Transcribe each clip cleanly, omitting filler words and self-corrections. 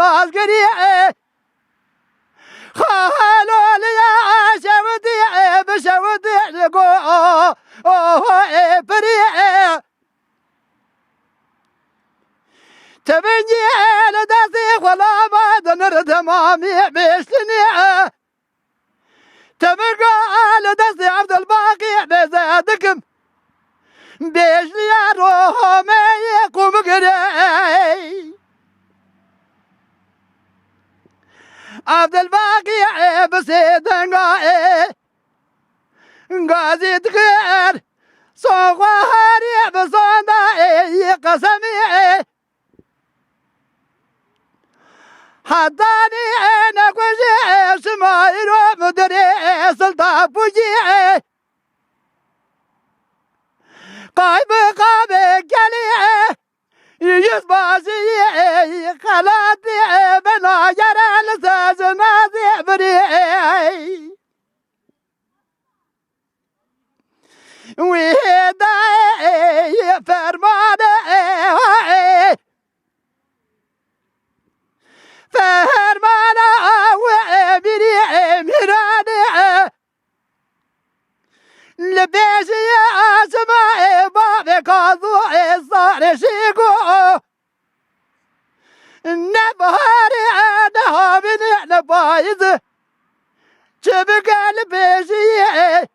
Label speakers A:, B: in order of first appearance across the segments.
A: العسكري خالوا لي شودي بشودي لقوا بريء تبني لداسي ولا بعد نرد مامي بيشتني تبقى لداسي عبد الباقي بزادكم بيشلي روح ما يقوم قري عبد الباقي بسيدن غازي تغير صغاري بصنع قسمي حداني انا كوجي سمايرو مدري سلطان بوجي قايب قاب كلي يسباسي خلاتي بنا يرى لساس نازي بري وهداي فرماني فرمانا وبري مراني لبيشي اسماء بابك ضوء صار شيكو نبهاري انا من بايز شبك لبيشي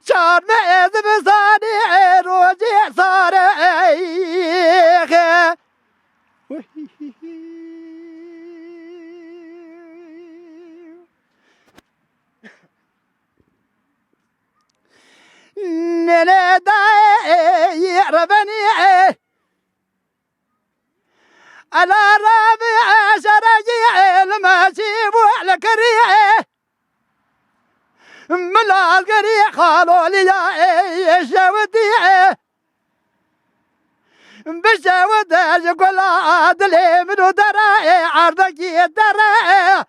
A: شار ما اذب صاني روجي صار ننادي ربني على رابع شرجي المسيب والكريه من القريه قالوا لي يا شودي بشود يقول عدلي من درا عرضك درا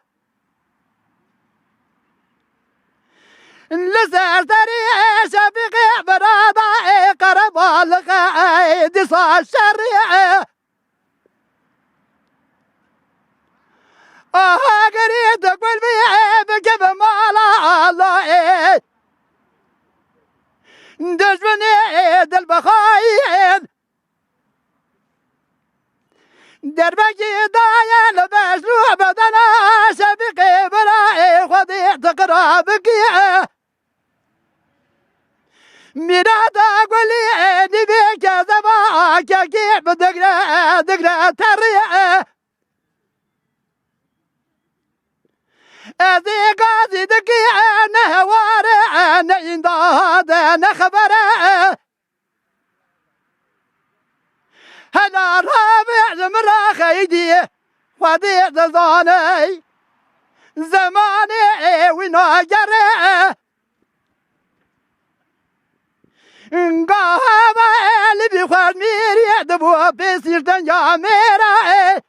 A: لسر تري شبيقي برادا قرب القايد صار شريع قريد تقول بيه بجيب مالا الله دجبني البخايد دربكي دايا لبشلو بدنا شبيقي براي خذي تقربك ميرادا قولي نبيك زباك كيف دقرا تريا أذي قاضي دقي أنا وارع أنا إنداد أنا خبره هلا رابع زمرا خيدي ودي ضاني زماني وناجره قهوة اللي بيخوان ميري دبوا بيصير دنيا ميرا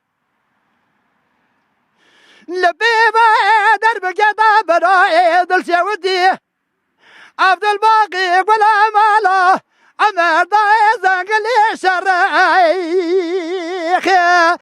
A: لبيبا درب كذا براي دل شودي عبد الباقي ولا مالا عمر ضايع زنقلي شرعي